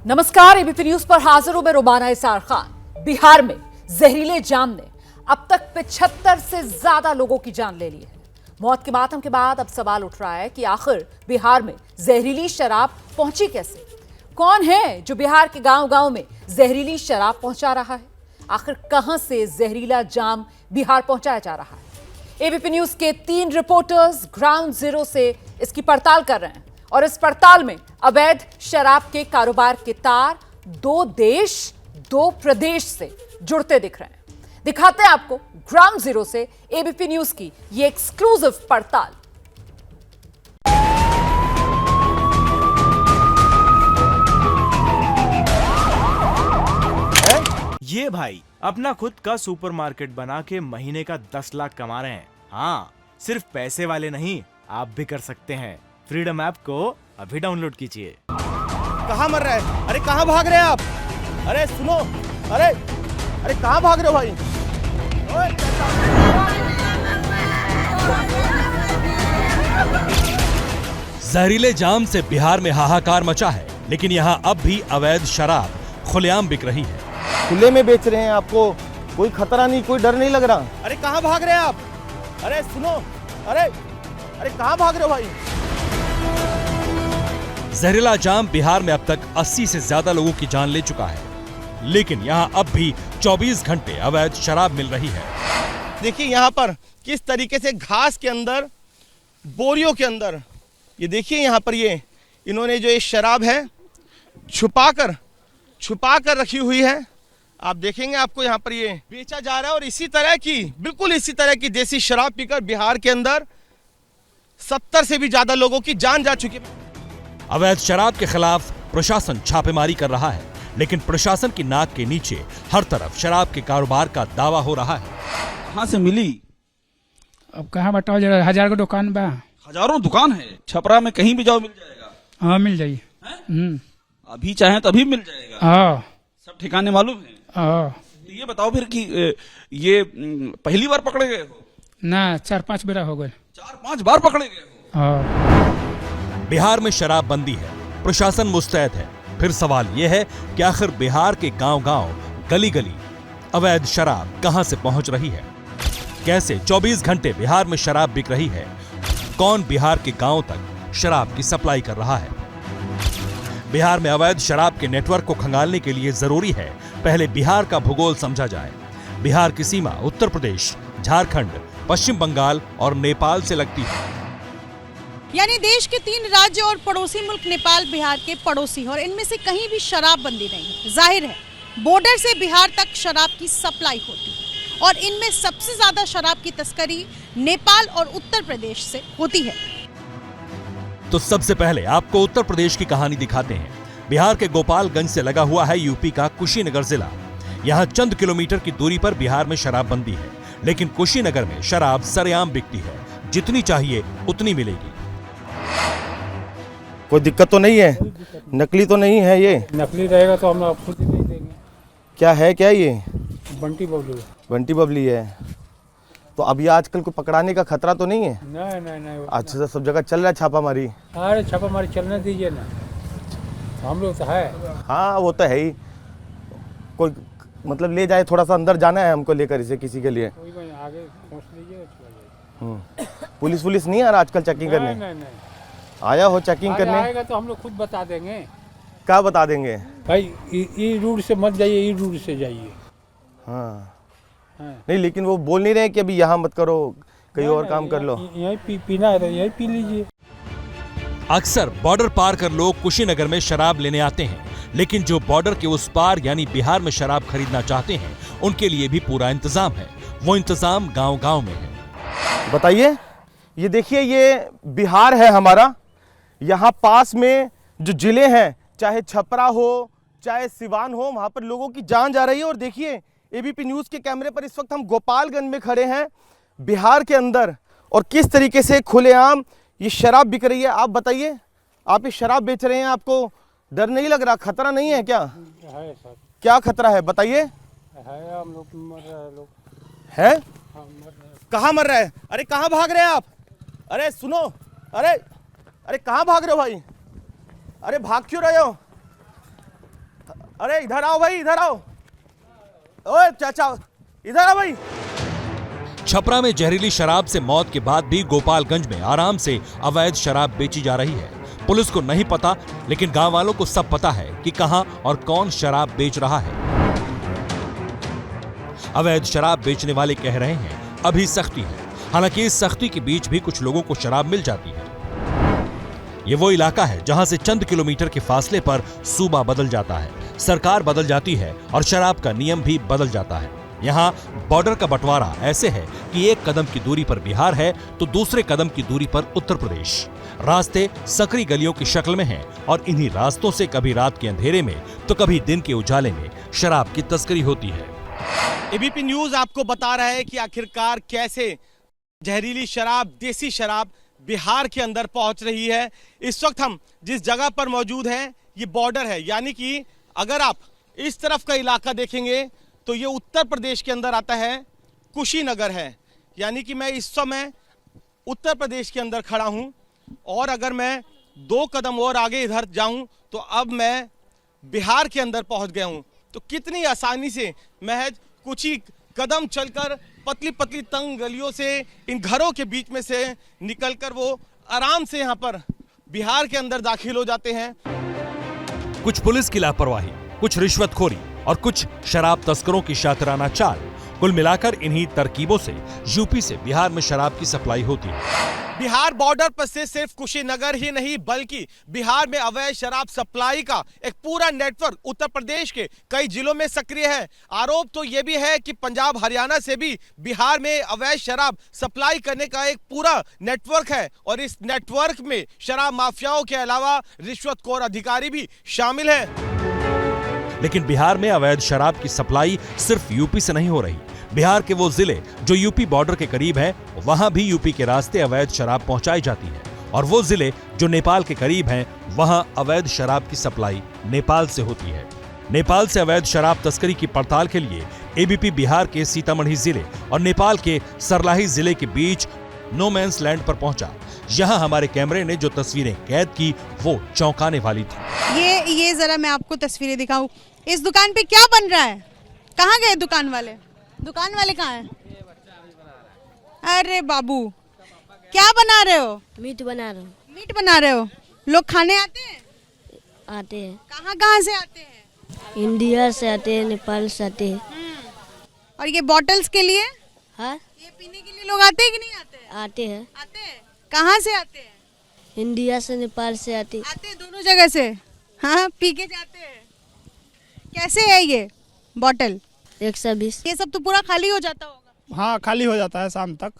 नमस्कार, ABP news पर हाजिर हूं मैं रुमाना इसार खान। बिहार में जहरीले जाम ने अब तक 75 से ज्यादा लोगों की जान ले ली है। मौत के मातम के बाद अब सवाल उठ रहा है कि आखिर बिहार में जहरीली शराब पहुंची कैसे? कौन है जो बिहार के गांव-गांव में जहरीली शराब पहुंचा रहा है? आखिर कहां से जहरीला जाम बिहार पहुंचाया जा रहा है? एबीपी न्यूज के 3 रिपोर्टर्स ग्राउंड जीरो से इसकी पड़ताल कर रहे हैं और इस पड़ताल में अवैध शराब के कारोबार के तार 2 देश 2 प्रदेश से जुड़ते दिख रहे हैं। दिखाते हैं आपको ग्राउंड जीरो से एबीपी न्यूज की ये एक्सक्लूसिव पड़ताल। ये भाई अपना खुद का सुपरमार्केट बना के महीने का 10 लाख कमा रहे हैं। हाँ, सिर्फ पैसे वाले नहीं, आप भी कर सकते हैं। फ्रीडम ऐप को अभी डाउनलोड कीजिए। कहाँ मर रहा है? अरे कहाँ भाग रहे हैं आप? अरे सुनो, अरे कहाँ भाग रहे हो भाई? जहरीले जाम से बिहार में हाहाकार मचा है, लेकिन यहाँ अब भी अवैध शराब खुलेआम बिक रही है। खुले में बेच रहे हैं, आपको कोई खतरा नहीं, कोई डर नहीं लग रहा? अरे कहाँ भाग रहे हैं आप? अरे सुनो, अरे कहाँ भाग रहे हो भाई? जहरीला जाम बिहार में अब तक 80 से ज्यादा लोगों की जान ले चुका है, लेकिन यहाँ अब भी 24 घंटे अवैध शराब मिल रही है। देखिए यहाँ पर किस तरीके से घास के अंदर, बोरियों के अंदर, ये देखिए यहाँ पर ये इन्होंने जो ये शराब है छुपा कर रखी हुई है। आप देखेंगे आपको यहाँ पर ये बेचा जा रहा है और बिल्कुल इसी तरह की देसी शराब पीकर बिहार के अंदर 70 से भी ज्यादा लोगों की जान जा चुकी है। अवैध शराब के खिलाफ प्रशासन छापेमारी कर रहा है, लेकिन प्रशासन की नाक के नीचे हर तरफ शराब के कारोबार का दावा हो रहा है। कहाँ से मिली? अब कहाँ बताओ जरा, 1000 का दुकान बा। हजारों दुकान है, छपरा में कहीं भी जाओ मिल जाएगा। हाँ मिल जाइए। अभी चाहे तभी मिल जाएगा। हाँ सब ठिकाने मालूम है। हाँ तो ये बताओ फिर कि ये पहली बार पकड़े गए हो? ना 4-5 बेरा हो गए। 4-5 बार पकड़े गए हो? हाँ। बिहार में शराब बंदी है, प्रशासन मुस्तैद है। फिर सवाल यह है कि आखिर बिहार के गांव-गांव, गली-गली अवैध शराब कहां से पहुंच रही है? कैसे 24 घंटे बिहार में शराब बिक रही है? कौन बिहार के गांव तक शराब की सप्लाई कर रहा है? बिहार में अवैध शराब के नेटवर्क को खंगालने के लिए जरूरी है पहले बिहार का भूगोल समझा जाए। बिहार की सीमा उत्तर प्रदेश, झारखंड, पश्चिम बंगाल और नेपाल से लगती है। यानी देश के 3 राज्य और पड़ोसी मुल्क नेपाल बिहार के पड़ोसी हैं और इनमें से कहीं भी शराब बंदी नहीं है। जाहिर है बॉर्डर से बिहार तक शराब की सप्लाई होती है और इनमें सबसे ज्यादा शराब की तस्करी नेपाल और उत्तर प्रदेश से होती है। तो सबसे पहले आपको उत्तर प्रदेश की कहानी दिखाते हैं। बिहार के गोपालगंज से लगा हुआ है यूपी का कुशीनगर जिला। यहाँ चंद किलोमीटर की दूरी पर बिहार में शराबबंदी है, लेकिन कुशीनगर में शराब सरेआम बिकती है। जितनी चाहिए उतनी मिलेगी। कोई दिक्कत तो नहीं है? नकली तो नहीं है ये? नकली रहेगा तो हम खुद ही नहीं देंगे। क्या है ये? बंटी बबलू। बंटी बबली है। तो अभी आजकल को पकड़ाने का खतरा तो नहीं है? नहीं। अच्छा से सब जगह चल रहा है छापामारी? अरे छापामारी चलने दीजिए ना, हम लोग तो है। हाँ वो तो है ही। कोई मतलब ले जाए, थोड़ा सा अंदर जाना है हमको लेकर इसे किसी के लिए। आगे पहुँच लीजिए। पुलिस नहीं आ रहा आजकल चेकिंग करने? नहीं। आया हो चेकिंग करने? आएगा तो हम लोग खुद बता देंगे। क्या बता देंगे? भाई ई रूट से मत जाइए, ई रूट से जाइए। हाँ नहीं, लेकिन वो बोल नहीं रहे कि अभी यहाँ मत करो, कहीं और काम कर लो। यही पीना है तो यही पी लीजिए। अक्सर बॉर्डर पार कर लोग कुशीनगर में शराब लेने आते हैं, लेकिन जो बॉर्डर के उस पार यानी बिहार में शराब खरीदना चाहते हैं, उनके लिए भी पूरा इंतजाम है। वो इंतजाम गांव-गांव में है। बताइए, ये देखिए, ये बिहार है हमारा। यहाँ पास में जो जिले हैं, चाहे छपरा हो चाहे सिवान हो, वहां पर लोगों की जान जा रही है। और देखिए एबीपी न्यूज के कैमरे पर इस वक्त हम गोपालगंज में खड़े हैं, बिहार के अंदर, और किस तरीके से खुलेआम ये शराब बिक रही है। आप बताइए, आप ये शराब बेच रहे हैं, आपको डर नहीं लग रहा? खतरा नहीं है क्या? है सर। क्या खतरा है बताइए? है, हम लोग मर रहे हैं। है? कहाँ मर रहा है? अरे कहाँ भाग रहे हैं आप? अरे सुनो, अरे कहाँ भाग रहे हो भाई? अरे भाग क्यों रहे हो? अरे इधर आओ भाई, इधर आओ। ओए चाचा, इधर आओ भाई। छपरा में जहरीली शराब से मौत के बाद भी गोपालगंज में आराम से अवैध शराब बेची जा रही है। पुलिस को नहीं पता, लेकिन गांव वालों को सब पता है कि कहां और कौन शराब बेच रहा है। अवैध शराब बेचने वाले कह रहे हैं अभी सख्ती है, हालांकि इस सख्ती के बीच भी कुछ लोगों को शराब मिल जाती है। ये वो इलाका है जहां से चंद किलोमीटर के फासले पर सूबा बदल जाता है, सरकार बदल जाती है और शराब का नियम भी बदल जाता है। यहाँ बॉर्डर का बंटवारा ऐसे है कि एक कदम की दूरी पर बिहार है तो दूसरे कदम की दूरी पर उत्तर प्रदेश। रास्ते सकरी गलियों की शक्ल में हैं और इन्हीं रास्तों से कभी रात के अंधेरे में तो कभी दिन के उजाले में शराब की तस्करी होती है। एबीपी न्यूज आपको बता रहा है कि आखिरकार कैसे जहरीली शराब, देसी शराब बिहार के अंदर पहुंच रही है। इस वक्त हम जिस जगह पर मौजूद हैं ये बॉर्डर है, यानी कि अगर आप इस तरफ का इलाका देखेंगे तो ये उत्तर प्रदेश के अंदर आता है, कुशीनगर है। यानी कि मैं इस समय उत्तर प्रदेश के अंदर खड़ा हूं और अगर मैं 2 कदम और आगे इधर जाऊं तो अब मैं बिहार के अंदर पहुंच गया हूं। तो कितनी आसानी से महज कुछ ही कदम चलकर पतली पतली तंग गलियों से इन घरों के बीच में से निकलकर वो आराम से यहाँ पर बिहार के अंदर दाखिल हो जाते हैं। कुछ पुलिस की लापरवाही, कुछ रिश्वतखोरी और कुछ शराब तस्करों की शातिराना चाल, कुल मिलाकर इन्हीं तरकीबों से यूपी से बिहार में शराब की सप्लाई होती है। बिहार बॉर्डर पर से सिर्फ कुशीनगर ही नहीं बल्कि बिहार में अवैध शराब सप्लाई का एक पूरा नेटवर्क उत्तर प्रदेश के कई जिलों में सक्रिय है। आरोप तो ये भी है कि पंजाब हरियाणा से भी बिहार में अवैध शराब सप्लाई करने का एक पूरा नेटवर्क है और इस नेटवर्क में शराब माफियाओं के अलावा रिश्वतखोर अधिकारी भी शामिल है। लेकिन बिहार में अवैध शराब की सप्लाई सिर्फ यूपी से नहीं हो रही। बिहार के वो जिले जो यूपी बॉर्डर के करीब हैं, वहां भी यूपी के रास्ते अवैध शराब पहुंचाई जाती है और वो जिले जो नेपाल के करीब हैं, वहां अवैध शराब की सप्लाई नेपाल से होती है। नेपाल से अवैध शराब तस्करी की पड़ताल के लिए एबीपी बिहार के सीतामढ़ी जिले और नेपाल के सरलाही जिले के बीच नो मैंस लैंड पर पहुंचा। यहाँ हमारे कैमरे ने जो तस्वीरें कैद की वो चौंकाने वाली थी। ये जरा मैं आपको तस्वीरें दिखाऊं। इस दुकान पे क्या बन रहा है? कहाँ गए दुकान वाले? दुकान वाले कहाँ हैं? अरे बाबू, क्या बना रहे हो? मीट बना रहा हूँ। मीट बना रहे हो? लोग खाने आते हैं? आते हैं। कहाँ से आते हैं? इंडिया से आते हैं, नेपाल से आते हैं। और ये बॉटल्स के लिए? हाँ, ये पीने के लिए लोग आते हैं कि नहीं आते? आते हैं। आते हैं। कहाँ से आते हैं? इंडिया से, नेपाल से आते हैं। आते हैं दोनों जगह से। हाँ, पी के जाते हैं। कैसे है ये बॉटल? 120। ये सब तो पूरा खाली हो जाता होगा। हाँ, खाली हो जाता है शाम तक।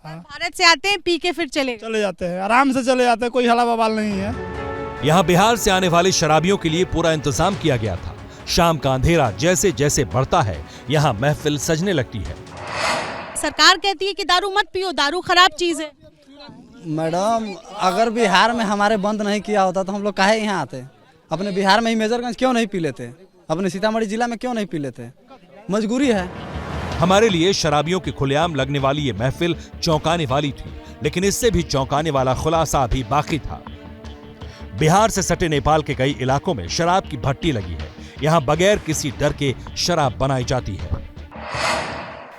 और भारत से आते हैं, पी के फिर चले जाते हैं, आराम से चले जाते हैं, कोई हला बवाल नहीं है। यहाँ बिहार से आने वाले शराबियों के लिए पूरा इंतजाम किया गया था। शाम का अंधेरा जैसे जैसे बढ़ता है, यहाँ महफिल सजने लगती है। सरकार कहती है कि दारू मत पियो, दारू खराब चीज है। मैडम, अगर बिहार में हमारे बंद नहीं किया होता तो हम लोग काहे यहाँ आते? अपने बिहार में ही मेजरगंज क्यों नहीं पी लेते? अपने सीतामढ़ी जिला में क्यों नहीं पी लेते? मजबूरी है। हमारे लिए शराबियों की खुलेआम लगने वाली ये महफिल चौंकाने वाली थी, लेकिन इससे भी चौंकाने वाला खुलासा अभी बाकी था। बिहार से सटे नेपाल के कई इलाकों में शराब की भट्टी लगी है। यहाँ बगैर किसी डर के शराब बनाई जाती है।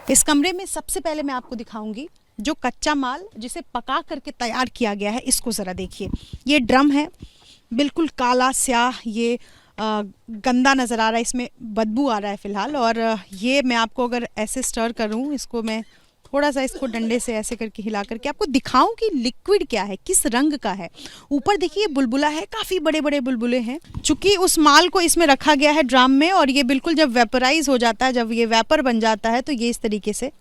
इस कमरे में सबसे पहले मैं आपको दिखाऊंगी जो कच्चा माल जिसे पका करके तैयार किया गया है। इसको जरा देखिए, ये ड्रम है, बिल्कुल काला स्याह, ये गंदा नज़र आ रहा है, इसमें बदबू आ रहा है फिलहाल। और ये मैं आपको अगर ऐसे स्टर करूं, इसको मैं थोड़ा सा इसको डंडे से ऐसे करके हिला करके आपको दिखाऊं कि लिक्विड क्या है, किस रंग का है। ऊपर देखिए बुलबुला है, काफ़ी बड़े बड़े बुलबुले हैं। चूंकि उस माल को इसमें रखा गया है ड्राम में और ये बिल्कुल जब वेपराइज हो जाता है, जब ये वेपर बन जाता है तो ये इस तरीके से,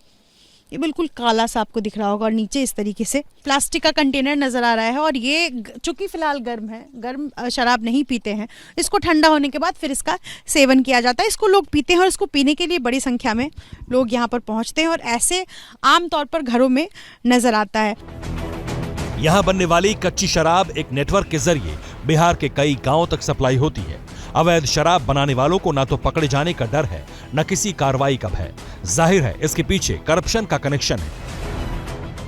ये बिल्कुल काला सा आपको दिख रहा होगा। और नीचे इस तरीके से प्लास्टिक का कंटेनर नज़र आ रहा है। और ये चूंकि फ़िलहाल गर्म है, गर्म शराब नहीं पीते हैं, इसको ठंडा होने के बाद फिर इसका सेवन किया जाता है। इसको लोग पीते हैं और इसको पीने के लिए बड़ी संख्या में लोग यहाँ पर पहुँचते हैं और ऐसे आमतौर पर घरों में नज़र आता है। यहाँ बनने वाली कच्ची शराब एक नेटवर्क के जरिए बिहार के कई गांवों तक सप्लाई होती है। अवैध शराब बनाने वालों को ना तो पकड़े जाने का डर है, न किसी कार्रवाई का भय। जाहिर है इसके पीछे करप्शन का कनेक्शन है।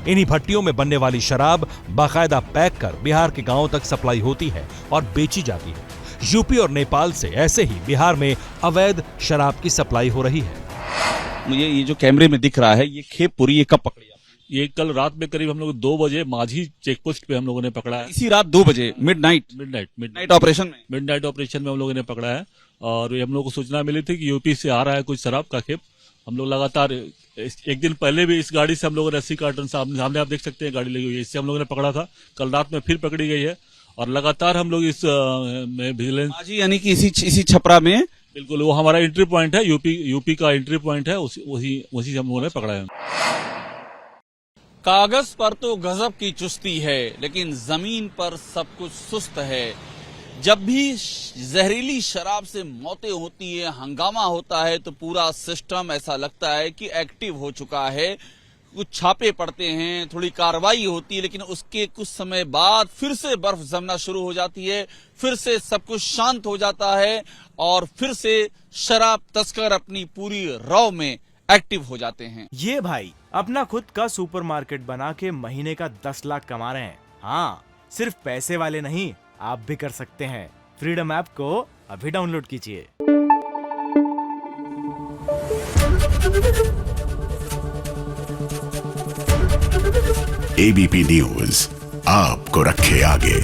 इन्हीं भट्टियों में बनने वाली शराब बाकायदा पैक कर बिहार के गांवों तक सप्लाई होती है और बेची जाती है। यूपी और नेपाल से ऐसे ही बिहार में अवैध शराब की सप्लाई हो रही है। मुझे ये जो कैमरे में दिख रहा है, ये खेपपुरी, ये कब पकड़ी आप? ये कल रात में करीब हम लोग 2 बजे माझी चेक पोस्ट पे हम लोगों ने पकड़ा है। इसी रात 2 बजे मिडनाइट ऑपरेशन में मिडनाइट ऑपरेशन में हम लोगों ने पकड़ा है। और ये हम लोग को सूचना मिली थी कि यूपी से आ रहा है कुछ शराब का खेप। हम लोग लगातार एक दिन पहले भी इस गाड़ी से हम लोगों ने 80 कार्टन सामने आप देख सकते हैं गाड़ी लगी हुई है, इससे हम लोगों ने पकड़ा था। कल रात में फिर पकड़ी गई है और लगातार हम लोग इस विजिलेंस माझी यानी कि इसी छपरा में, बिल्कुल वो हमारा एंट्री पॉइंट है, यूपी का एंट्री पॉइंट है, उसी हम लोगों ने पकड़ा है। कागज पर तो गजब की चुस्ती है, लेकिन जमीन पर सब कुछ सुस्त है। जब भी जहरीली शराब से मौतें होती है, हंगामा होता है, तो पूरा सिस्टम ऐसा लगता है कि एक्टिव हो चुका है। कुछ छापे पड़ते हैं, थोड़ी कार्रवाई होती है, लेकिन उसके कुछ समय बाद फिर से बर्फ जमना शुरू हो जाती है, फिर से सब कुछ शांत हो जाता है और फिर से शराब तस्कर अपनी पूरी रौ में एक्टिव हो जाते हैं। ये भाई अपना खुद का सुपरमार्केट बना के महीने का 10 लाख कमा रहे हैं। हाँ, सिर्फ पैसे वाले नहीं, आप भी कर सकते हैं। फ्रीडम ऐप को अभी डाउनलोड कीजिए। एबीपी न्यूज आपको रखे आगे।